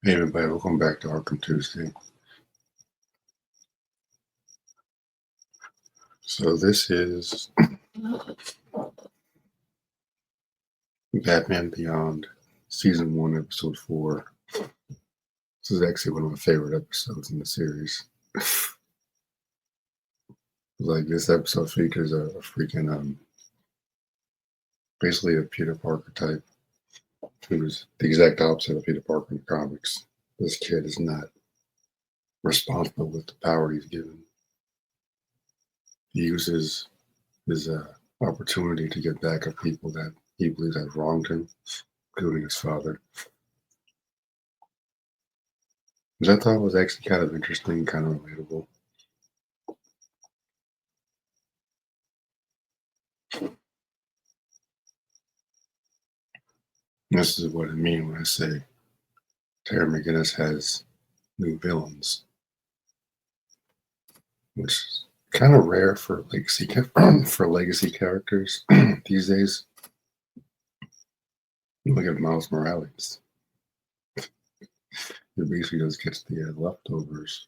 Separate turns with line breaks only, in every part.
Hey everybody, welcome back to Arkham Tuesday. So this is Batman Beyond, Season 1, Episode 4. This is actually one of my favorite episodes in the series. Like, this episode features a freaking, basically a Peter Parker type, who's the exact opposite of Peter Parker in the comics. This kid is not responsible with the power he's given. He uses his opportunity to get back at people that he believes have wronged him, including his father. Which I thought was actually kind of interesting, kind of relatable. This is what I mean when I say Terry McGinnis has new villains, which is kind of rare for legacy for legacy characters these days. Look at Miles Morales; he basically just gets the leftovers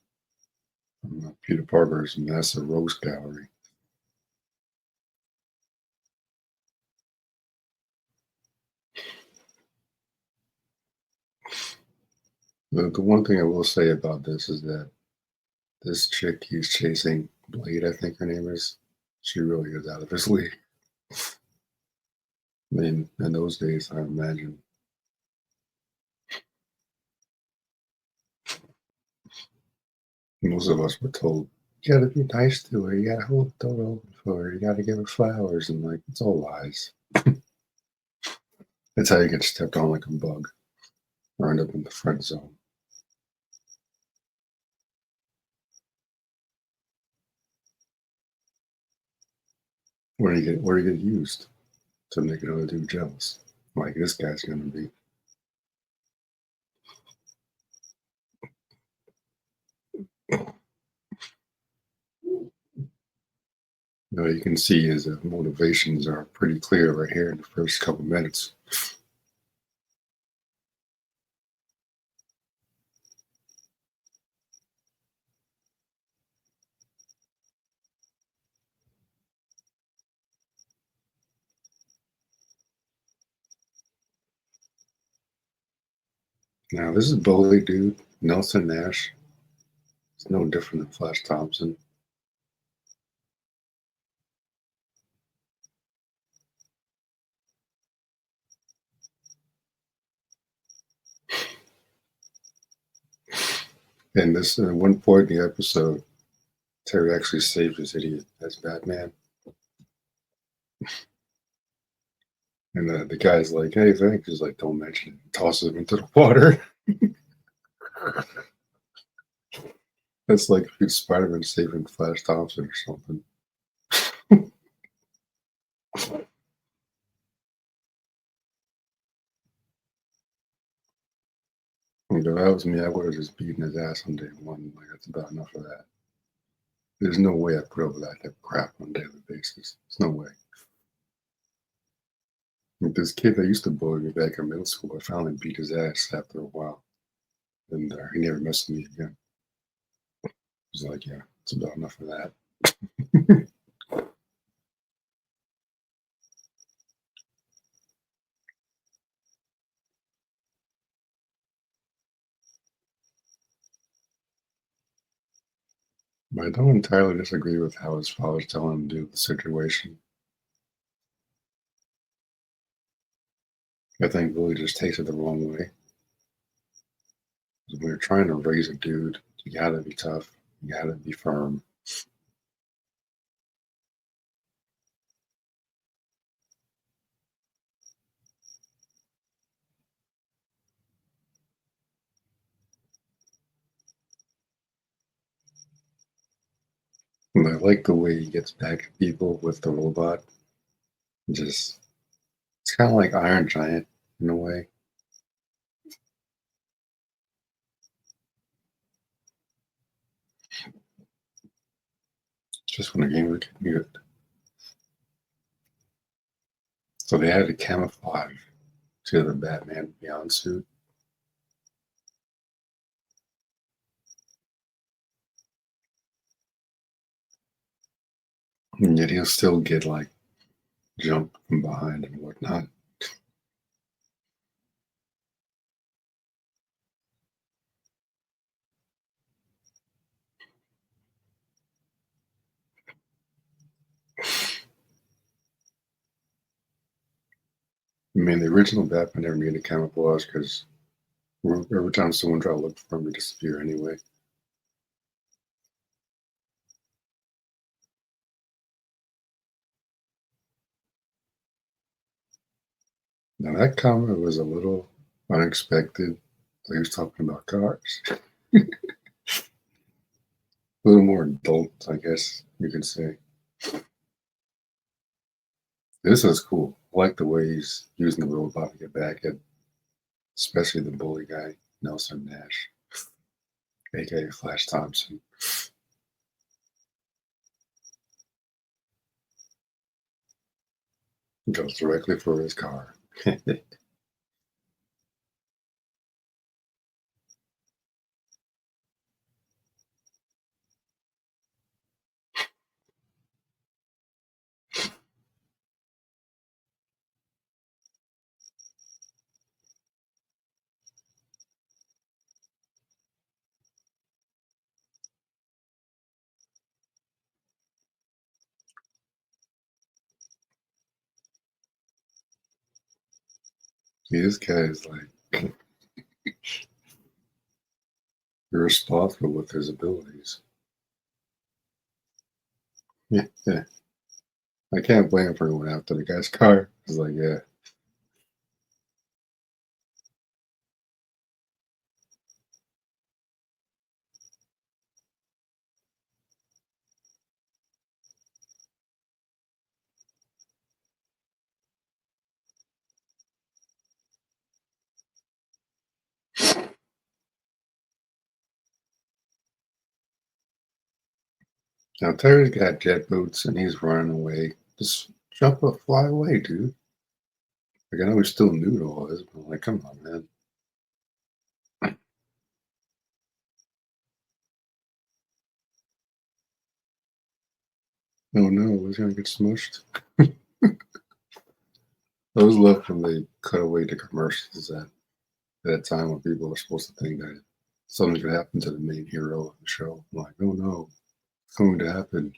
from Peter Parker's massive rogues gallery. The one thing I will say about this is that this chick he's chasing, Blade, I think her name is, she really is out of his league. I mean, in those days, I imagine most of us were told, you gotta be nice to her, you gotta hold the door open for her, you gotta give her flowers, and like, it's all lies. That's how you get stepped on like a bug or end up in the friend zone. Where you get used to make another dude jealous. Like this guy's gonna be. You can see his motivations are pretty clear right here in the first couple minutes. Now this is bully dude, Nelson Nash. It's no different than Flash Thompson. And this at one point in the episode, Terry actually saves this idiot as Batman. And the guy's like, hey, thanks. He's like, don't mention it. Tosses him into the water. That's like if Spider-Man saving Flash Thompson or something. If that was me, I would have just beaten his ass on day one. Like, that's about enough of that. There's no way I put up with that type of crap on a daily basis. There's no way. Like, this kid that used to bully me back in middle school, I finally beat his ass after a while. And he never messed with me again. He's like, yeah, it's about enough of that. But I don't entirely disagree with how his father's telling him to do the situation. I think Billy just takes it the wrong way. When you're trying to raise a dude, you gotta be tough. You gotta be firm. And I like the way he gets back at people with the robot. Just it's kind of like Iron Giant in a way. Just when the game would get good. So they had to camouflage to the Batman Beyond suit. And yet he'll still get like jumped from behind and whatnot. I mean, the original Batman never needed camouflage because every time someone tried to look for him, he disappear anyway. Now that comment was a little unexpected. He was talking about cars. A little more adult, I guess you could say. This is cool. I like the way he's using the robot to get back at, especially the bully guy, Nelson Nash, aka Flash Thompson. He goes directly for his car. See, this guy is like irresponsible with his abilities. Yeah, yeah. I can't blame him for going after the guy's car. It's like, yeah. Now Terry's got jet boots and he's running away. Just jump up, fly away, dude. Like I know he's still new to all this, but I'm like, come on, man. Oh no, he's gonna get smushed. I was love when they cut away to commercials at a time when people are supposed to think that something could happen to the main hero of the show. I'm like, oh no, it's going to happen.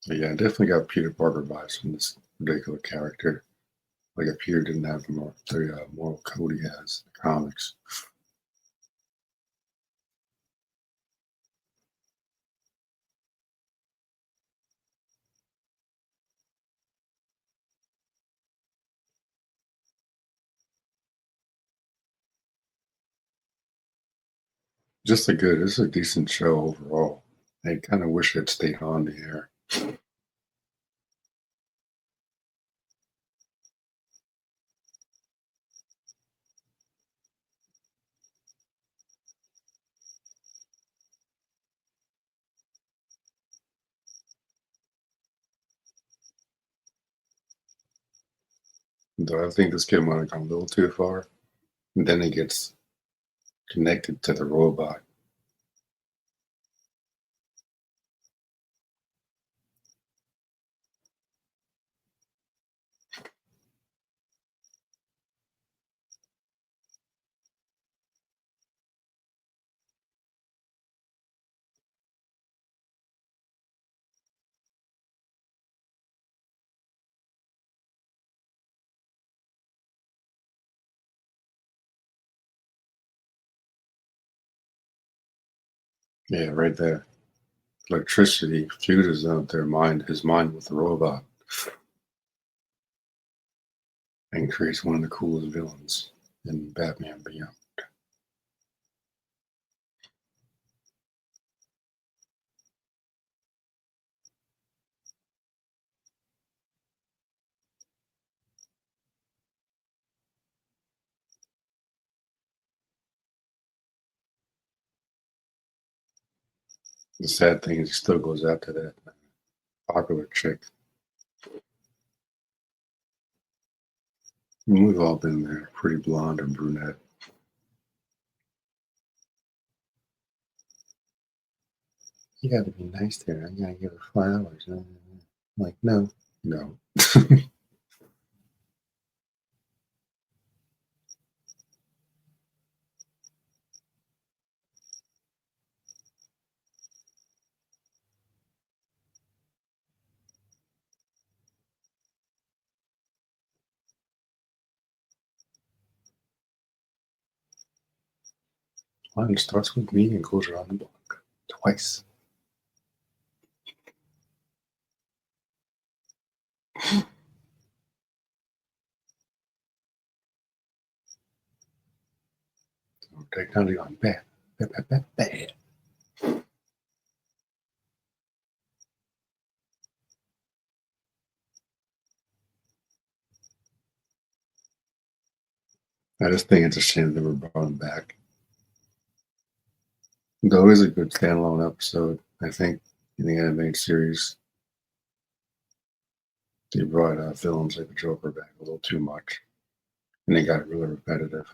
But yeah, I definitely got Peter Parker vibes from this particular character. Like if Peter didn't have the moral code he has in the comics. Just a good, it's a decent show overall. I kind of wish it stayed on the air. Though I think this kid might have gone a little too far. And then he gets connected to the robot. Yeah, right there. Electricity fuses out his mind with the robot, and creates one of the coolest villains in Batman Beyond. The sad thing is he still goes after that popular chick. We've all been there, pretty blonde or brunette. You got to be nice to her. I gotta give her flowers. Like, no, no. Mine starts with me and goes around the block twice. So technology on bad, bad, bad, bad, bad. I just think it's a shame they were brought him back. Though it is a good standalone episode, I think in the animated series they brought villains like the Joker back a little too much, and they got really repetitive.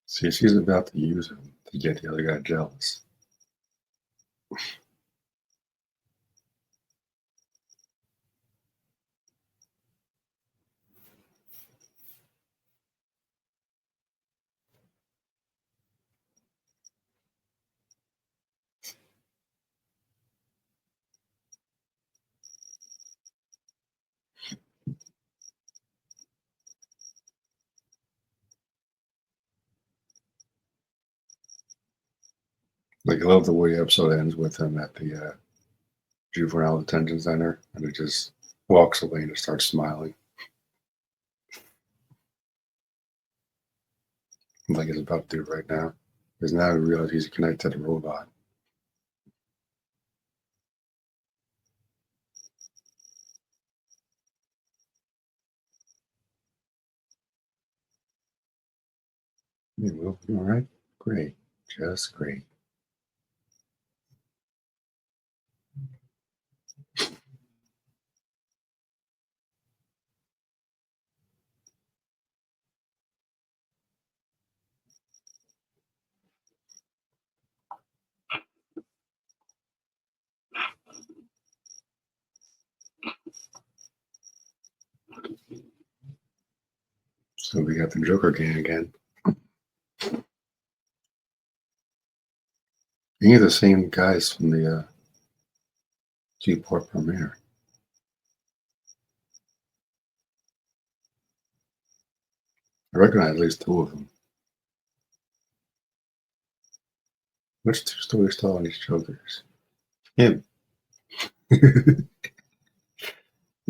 See, she's about to use him to get the other guy jealous. Like, I love the way the episode ends with him at the juvenile detention center, and he just walks away and just starts smiling, like he's about to do right now. Because now he realizes he's connected to the robot. Yeah, well, all right, great, just great. So we got the Joker gang again. Any of the same guys from the two-part premiere. I recognize at least two of them. Which two stories tell on these Jokers? Him. You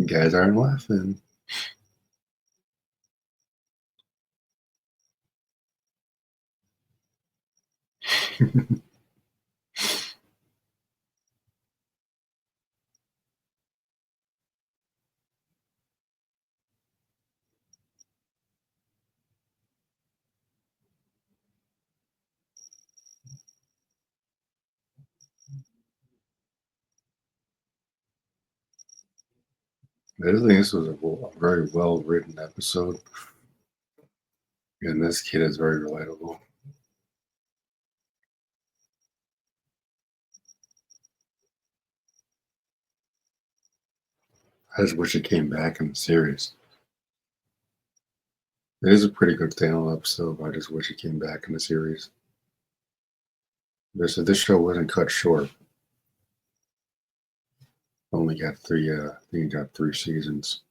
guys aren't laughing. I just think this was a very well written episode, and this kid is very relatable. I just wish it came back in the series. It is a pretty good standalone episode, but I just wish it came back in the series. This show wasn't cut short. Only got three. I think it got 3 seasons.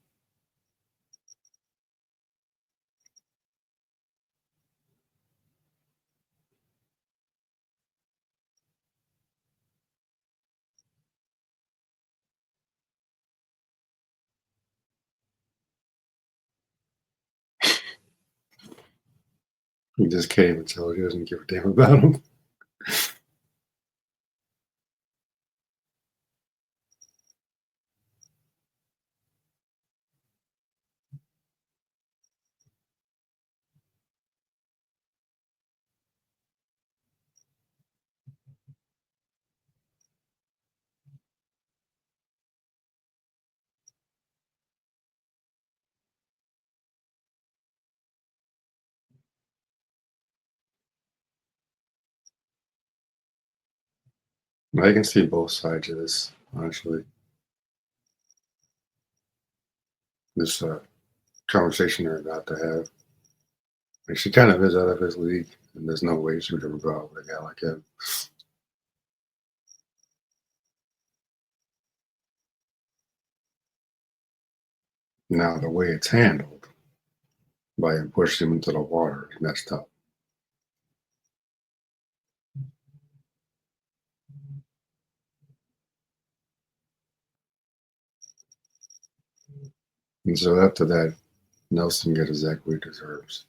He just came and tell he doesn't give a damn about him. I can see both sides of this, honestly. This conversation they're about to have. Like, she kind of is out of his league, and there's no way she would ever go out with a guy like him. Now, the way it's handled by him pushing him into the water is messed up. And so after that, Nelson gets exactly what he deserves.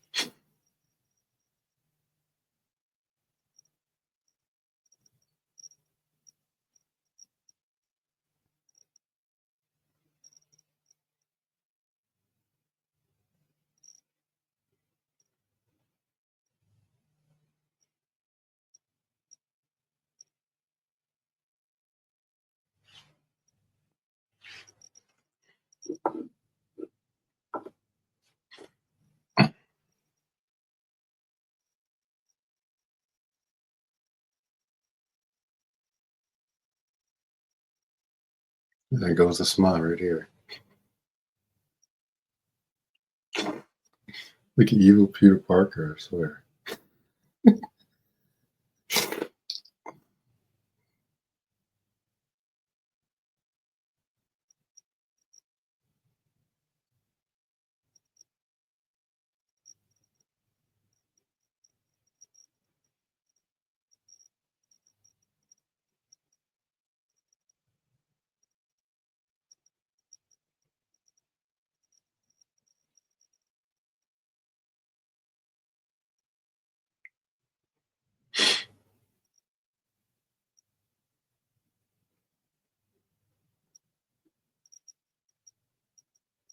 And there goes the smile right here. Look at evil Peter Parker, I swear.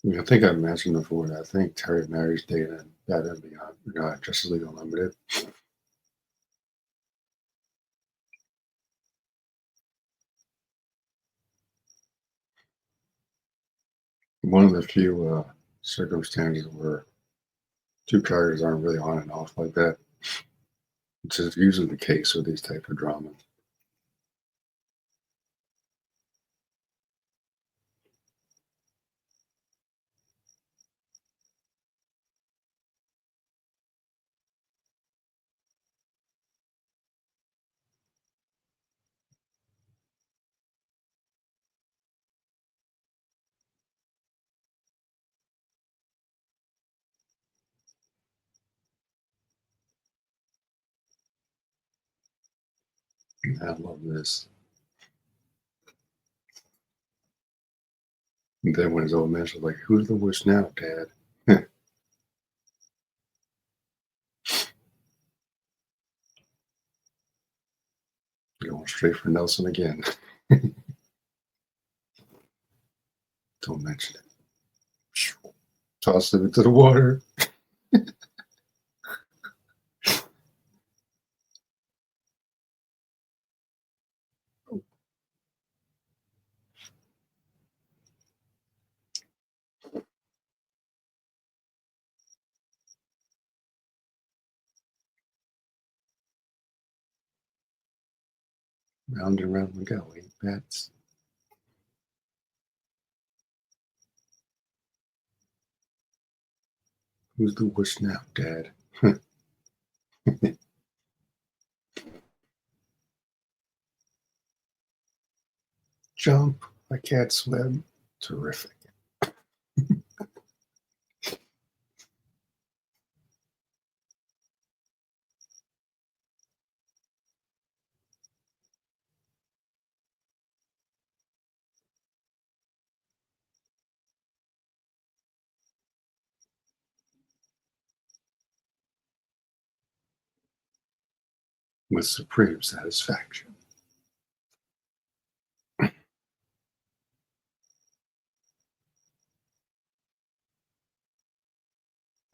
I think I mentioned before that I think Terry Mary's dating Batman Beyond, Justice League Unlimited. One of the few circumstances where two characters aren't really on and off like that, which is usually the case with these type of dramas. I love this. And then when his old man's like, "Who's the worst now, Dad?" Going straight for Nelson again. Don't mention it. Toss him into the water. Round and round we go. Eight bats. Who's the worst now, Dad? Jump. I can't swim. Terrific. With supreme satisfaction.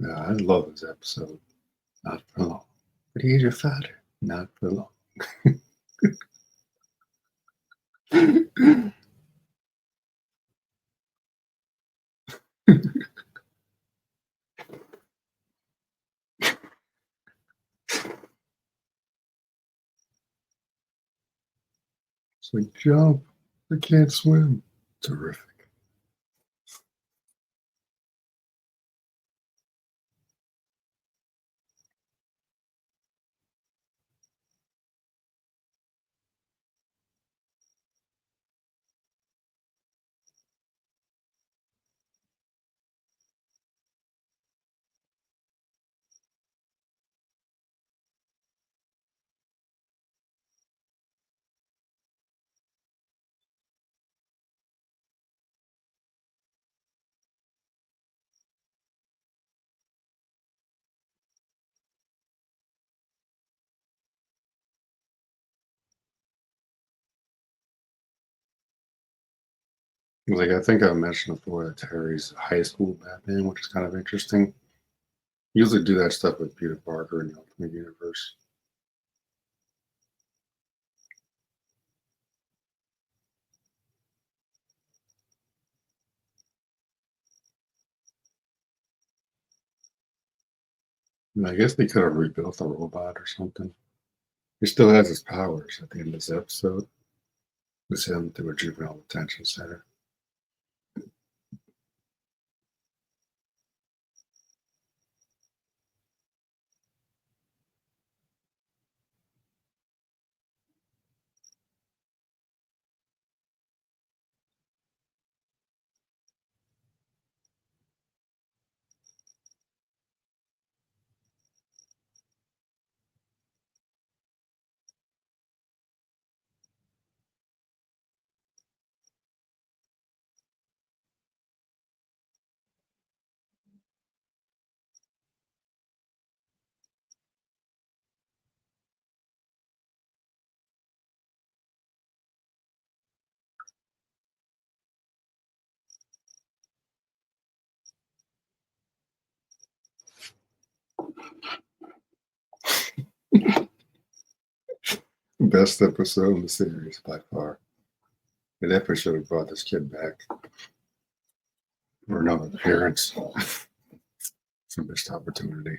I love this episode. Not for long. But he's your father. Not for long. It's like, jump. I can't swim. Terrific. Like, I think I mentioned before that Terry's high school Batman, which is kind of interesting. Usually do that stuff with Peter Parker in the Ultimate Universe. And I guess they could have rebuilt the robot or something. He still has his powers at the end of this episode. It's him through a juvenile detention center. Best episode in the series by far. They definitely should have brought this kid back for another appearance. It's a missed opportunity.